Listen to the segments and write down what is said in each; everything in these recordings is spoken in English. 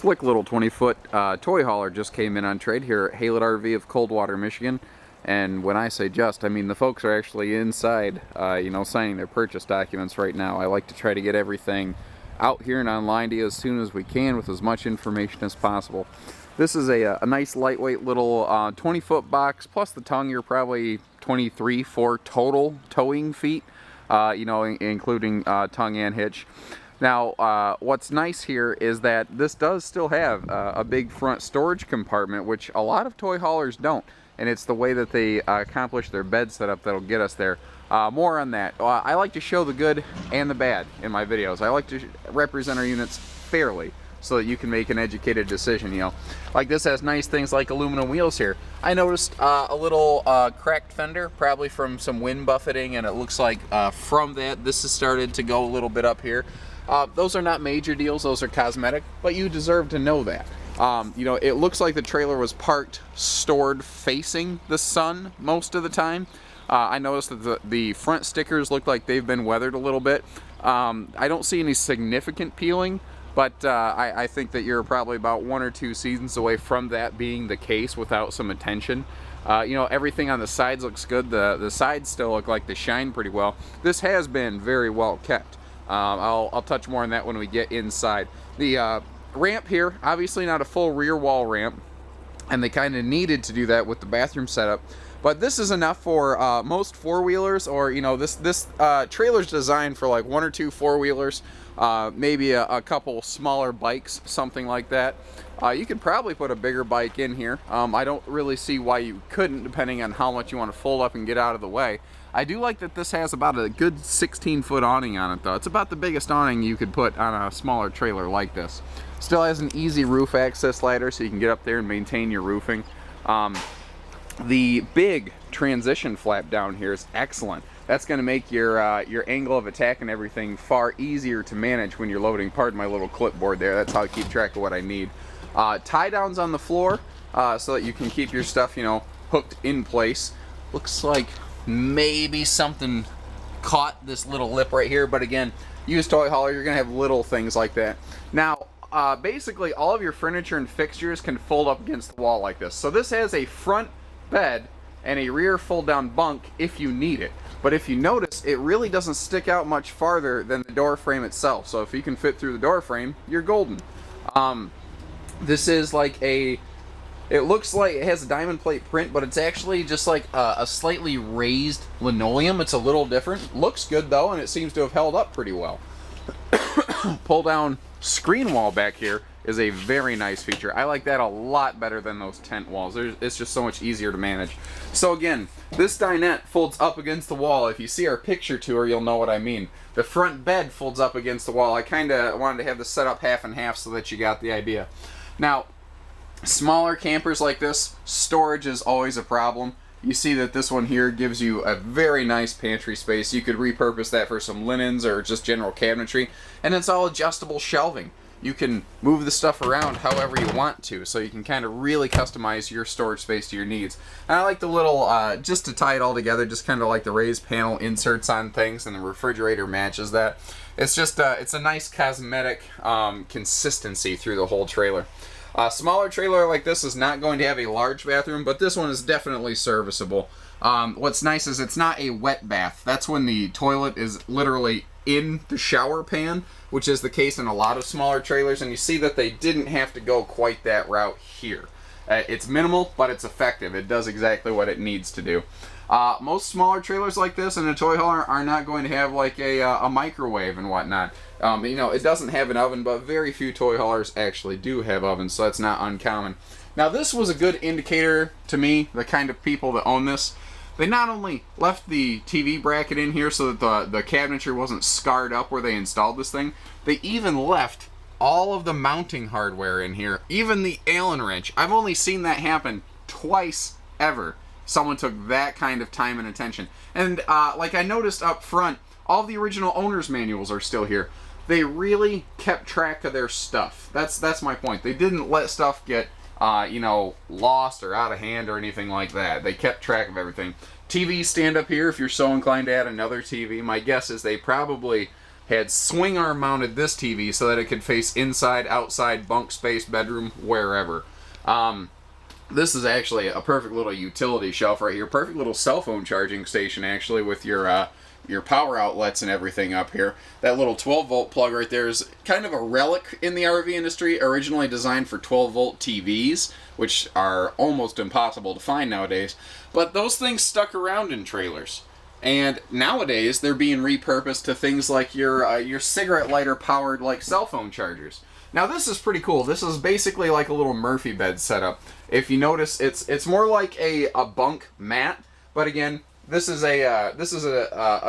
Slick little 20-foot toy hauler just came in on trade here at Haylett RV of Coldwater, Michigan. And when I say just, I mean the folks are actually inside, signing their purchase documents right now. I like to try to get everything out here and online to you as soon as we can with as much information as possible. This is a nice lightweight little 20-foot box, plus the tongue. You're probably 23 for total towing feet, including tongue and hitch. Now, what's nice here is that this does still have a big front storage compartment, which a lot of toy haulers don't. And it's the way that they accomplish their bed setup that'll get us there. More on that. I like to show the good and the bad in my videos. I like to represent our units fairly so that you can make an educated decision, Like this has nice things like aluminum wheels here. I noticed a little cracked fender, probably from some wind buffeting, and it looks like from that this has started to go a little bit up here. Those are not major deals, those are cosmetic, but you deserve to know that. It looks like the trailer was parked, stored facing the sun most of the time. I noticed that the front stickers look like they've been weathered a little bit. I don't see any significant peeling, but I think that you're probably about 1 or 2 seasons away from that being the case without some attention. Everything on the sides looks good. The sides still look like they shine pretty well. This has been very well kept. I'll touch more on that when we get inside. The ramp here, obviously not a full rear wall ramp, and they kind of needed to do that with the bathroom setup. But this is enough for most four-wheelers, or this trailer's designed for like 1 or 2 four-wheelers, maybe a couple smaller bikes, something like that. You could probably put a bigger bike in here. I don't really see why you couldn't, depending on how much you want to fold up and get out of the way. I do like that this has about a good 16-foot awning on it, though. It's about the biggest awning you could put on a smaller trailer like this. Still has an easy roof access ladder, so you can get up there and maintain your roofing. The big transition flap down here is excellent. That's going to make your angle of attack and everything far easier to manage when you're loading. Pardon my little clipboard there. That's how I keep track of what I need. Tie downs on the floor so that you can keep your stuff, hooked in place. Looks like maybe something caught this little lip right here, but again, used toy hauler, you're going to have little things like that. Now, basically all of your furniture and fixtures can fold up against the wall like this. So this has a front bed and a rear fold down bunk if you need it. But if you notice, it really doesn't stick out much farther than the door frame itself. So if you can fit through the door frame, you're golden. This is like it looks like it has a diamond plate print, but it's actually just like a slightly raised linoleum. It's a little different. Looks good though, and it seems to have held up pretty well. Pull down screen wall back here is a very nice feature. I like that a lot better than those tent walls. It's just so much easier to manage. So again, this dinette folds up against the wall. If you see our picture tour, you'll know what I mean. The front bed folds up against the wall. I kind of wanted to have this set up half and half so that you got the idea. Now, smaller campers like this, storage is always a problem. You see that this one here gives you a very nice pantry space. You could repurpose that for some linens or just general cabinetry. And it's all adjustable shelving. You can move the stuff around however you want to, so you can kind of really customize your storage space to your needs. And I like the little, just to tie it all together, just kind of like the raised panel inserts on things, and the refrigerator matches that. It's just, it's a nice cosmetic consistency through the whole trailer. A smaller trailer like this is not going to have a large bathroom, but this one is definitely serviceable. What's nice is it's not a wet bath. That's when the toilet is literally in the shower pan, which is the case in a lot of smaller trailers, and you see that they didn't have to go quite that route here. It's minimal, but it's effective. It does exactly what it needs to do. Most smaller trailers like this in a toy hauler are not going to have like a microwave and whatnot. It doesn't have an oven, but very few toy haulers actually do have ovens, so that's not uncommon. Now this was a good indicator to me, the kind of people that own this. They not only left the TV bracket in here so that the cabinetry wasn't scarred up where they installed this thing, they even left all of the mounting hardware in here, even the Allen wrench. I've only seen that happen twice ever. Someone took that kind of time and attention. And like I noticed up front, all the original owner's manuals are still here. They really kept track of their stuff. That's my point. They didn't let stuff get lost or out of hand or anything like that. They kept track of everything. TVs stand up here if you're so inclined to add another TV. My guess is they probably had swing arm mounted this TV so that it could face inside, outside, bunk space, bedroom, wherever. This is actually a perfect little utility shelf right here. Perfect little cell phone charging station, actually, with your power outlets and everything up here. That little 12-volt plug right there is kind of a relic in the RV industry, originally designed for 12-volt TVs, which are almost impossible to find nowadays. But those things stuck around in trailers. And nowadays, they're being repurposed to things like your cigarette lighter powered like cell phone chargers. Now this is pretty cool. This is basically like a little Murphy bed setup. If you notice, it's more like a bunk mat, but again, this is a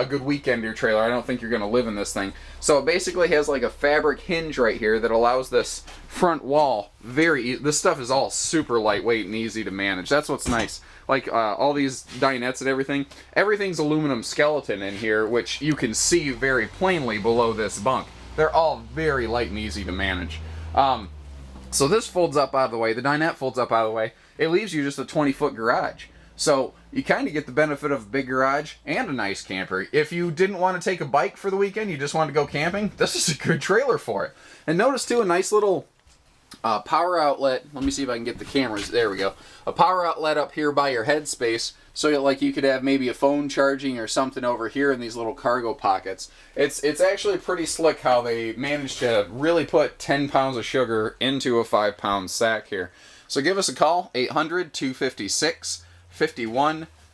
good weekender trailer. I don't think you're gonna live in this thing. So it basically has like a fabric hinge right here that allows this front wall this stuff is all super lightweight and easy to manage. That's what's nice. Like all these dinettes and everything's aluminum skeleton in here, which you can see very plainly below this bunk. They're all very light and easy to manage. So this folds up out of the way. The dinette folds up out of the way. It leaves you just a 20-foot garage. So you kind of get the benefit of a big garage and a nice camper. If you didn't want to take a bike for the weekend, you just wanted to go camping, this is a good trailer for it. And notice too, a nice little power outlet. Let me see if I can get the cameras. There we go. A power outlet up here by your headspace, so like you could have maybe a phone charging or something over here in these little cargo pockets. It's actually pretty slick how they managed to really put 10 pounds of sugar into a 5-pound sack here. So give us a call, 800-256-5196.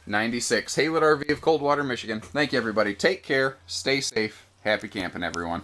Haylett RV of Coldwater, Michigan. Thank you, everybody. Take care. Stay safe. Happy camping, everyone.